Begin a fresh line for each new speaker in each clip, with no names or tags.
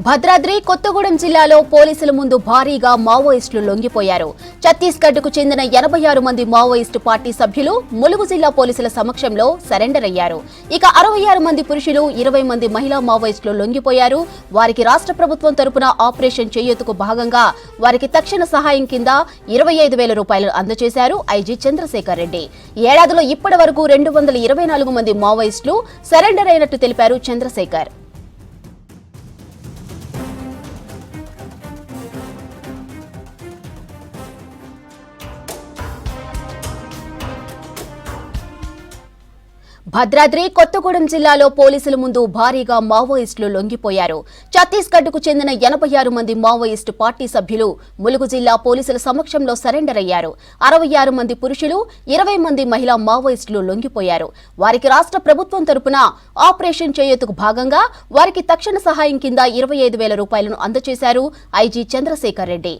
భద్రాద్రి కొత్తగూడెం జిల్లాలో పోలీసుల ముందు భారీగా మావోయిస్టులు లొంగిపోయారు. ఛత్తీస్గఢ్ కు చెందిన 86 మంది మావోయిస్టు పార్టీ సభ్యులు ములుగు జిల్లా పోలీసుల సమక్షంలో సరెండర్ అయ్యారు. ఇక 66 మంది పురుషులు, 20 మంది మహిళా మావోయిస్టులు లొంగిపోయారు. వారికి రాష్ట్ర ప్రభుత్వం తరపున ఆపరేషన్ చేయూతకు భాగంగా వారికి తక్షణ సహాయం కింద 25,000 రూపాయలు అందజేశారు ఐజీ చంద్రశేఖర్ రెడ్డి. ఏడాదిలో ఇప్పటి వరకు 224 మంది మావోయిస్టులు సరెండర్ అయినట్టు తెలిపారు చంద్రశేఖర్. భద్రాద్రి కొత్తగూడెం జిల్లాలో పోలీసుల ముందు భారీగా మావోయిస్టులు లొంగిపోయారు. ఛత్తీస్గఢ్ కు చెందిన 86 మంది మావోయిస్టు పార్టీ సభ్యులు ములుగు జిల్లా పోలీసుల సమక్షంలో సరెండర్ అయ్యారు. 66 మంది పురుషులు, 20 మంది మహిళా మావోయిస్టులు లొంగిపోయారు. వారికి రాష్ట్ర ప్రభుత్వం తరపున ఆపరేషన్ చేయూతకు భాగంగా వారికి తక్షణ సహాయం కింద 25,000 రూపాయలను అందజేశారు ఐజీ చంద్రశేఖర్ రెడ్డి.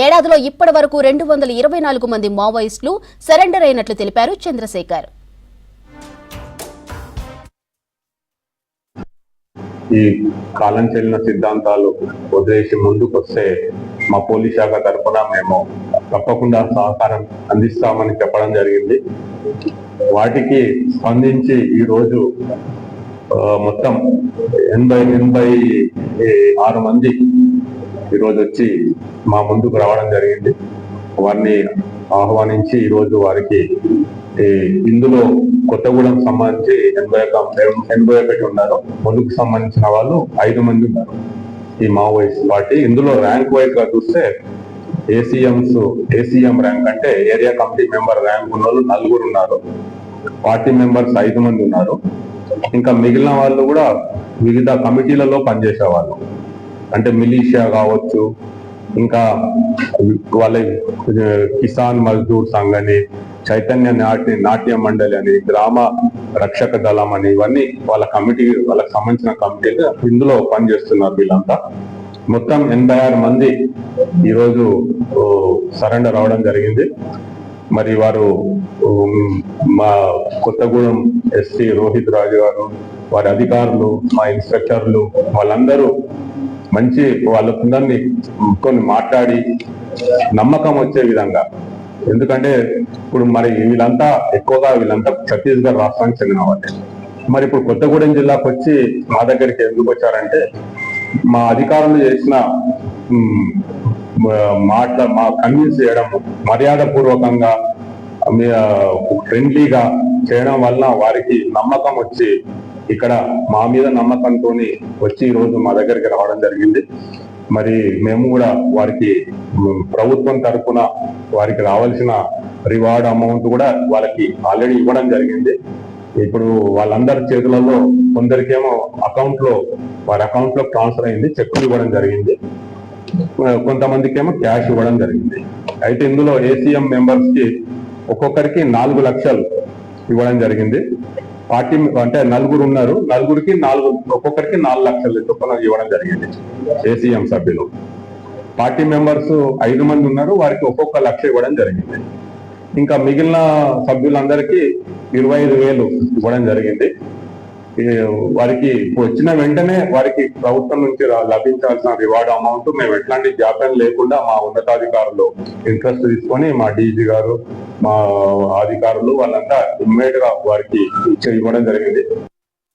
ఏడాదిలో ఇప్పటి వరకు 224 మంది మావోయిస్టులు సరెండర్ అయినట్లు తెలిపారు చంద్రశేఖర్.
ఈ కాలం చెల్లిన సిద్ధాంతాలు వదిలేసి ముందుకొస్తే మా పోలీస్ శాఖ తరఫున మేము తప్పకుండా సహకారం అందిస్తామని చెప్పడం జరిగింది. వాటికి స్పందించి ఈరోజు మొత్తం 86 మంది ఈరోజు వచ్చి మా ముందుకు రావడం జరిగింది. వారిని ఆహ్వానించి ఈరోజు వారికి ఇందులో కొత్తగూడెం సంబంధించి 81 ఉన్నారు. ముందుకు సంబంధించిన వాళ్ళు 5 మంది ఉన్నారు ఈ మావోయిస్ట్ పార్టీ. ఇందులో ర్యాంక్ వైజ్ గా చూస్తే ఏసీఎం ర్యాంక్ అంటే ఏరియా కమిటీ మెంబర్ ర్యాంక్ ఉన్న వాళ్ళు 4 ఉన్నారు. పార్టీ మెంబర్స్ 5 మంది ఉన్నారు. ఇంకా మిగిలిన వాళ్ళు కూడా వివిధ కమిటీలలో పనిచేసే వాళ్ళు, అంటే మిలీషియా కావచ్చు, ఇంకా వాళ్ళ కిసాన్ మజ్దూర్ సంఘ్ అని, చైతన్య నాట్య మండలి అని, గ్రామ రక్షక దళం అని, ఇవన్నీ వాళ్ళకి సంబంధించిన కమిటీలు ఇందులో పనిచేస్తున్నారు. వీళ్ళంతా మొత్తం 86 మంది ఈరోజు సరెండర్ అవడం జరిగింది. మరి వారు మా కొత్తగూడెం ఎస్సీ రోహిత్ రాజు గారు, వారి అధికారులు, మా ఇన్స్పెక్టర్లు, వాళ్ళందరూ మంచి వాళ్ళందరినీ కొన్ని మాట్లాడి నమ్మకం వచ్చే విధంగా, ఎందుకంటే ఇప్పుడు మరి వీళ్ళంతా ఛత్తీస్గఢ్ రాష్ట్రానికి చెందిన వాళ్ళే. మరి ఇప్పుడు కొత్తగూడెం జిల్లాకు వచ్చి మా దగ్గరికి ఎందుకు వచ్చారంటే, మా అధికారులు చేసిన మా కన్విన్స్ చేయడం, మర్యాద పూర్వకంగా ఫ్రెండ్లీగా చేయడం వల్ల వారికి నమ్మకం వచ్చి ఇక్కడ మా మీద నమ్మకంతో వచ్చి ఈరోజు మా దగ్గరికి రావడం జరిగింది. మరి మేము కూడా వారికి ప్రభుత్వం తరఫున వారికి రావాల్సిన రివార్డ్ అమౌంట్ కూడా వాళ్ళకి ఆల్రెడీ ఇవ్వడం జరిగింది. ఇప్పుడు వాళ్ళందరి చేతులలో కొందరికేమో వారి అకౌంట్ లో ట్రాన్స్ఫర్ అయింది, చెక్కులు ఇవ్వడం జరిగింది. కొంతమందికి ఏమో క్యాష్ ఇవ్వడం జరిగింది. అయితే ఇందులో ఏసీఎం మెంబర్స్ కి ఒక్కొక్కరికి 4 లక్షలు ఇవ్వడం జరిగింది. పార్టీ అంటే 4 ఉన్నారు, 4కి ఒక్కొక్కరికి 4 లక్షలు చొప్పున ఇవ్వడం జరిగింది ఏసీఎం సభ్యులు. పార్టీ మెంబర్స్ 5 మంది ఉన్నారు, వారికి ఒక్కొక్క 1 లక్ష ఇవ్వడం జరిగింది. ఇంకా మిగిలిన సభ్యులందరికీ 25,000 ఇవ్వడం జరిగింది. వారికి వచ్చిన వెంటనే వారికి ప్రభుత్వం నుంచి లభించాల్సిన రివార్డ్ అమౌంట్ మేము ఎట్లాంటి జాప్యం లేకుండా మా ఉన్నతాధికారులు ఇంట్రెస్ట్ తీసుకొని, మా డీజీ గారు, మా అధికారులు వాళ్ళంతా ఇమ్మీడియట్ గా వారికి ఇవ్వడం జరిగింది.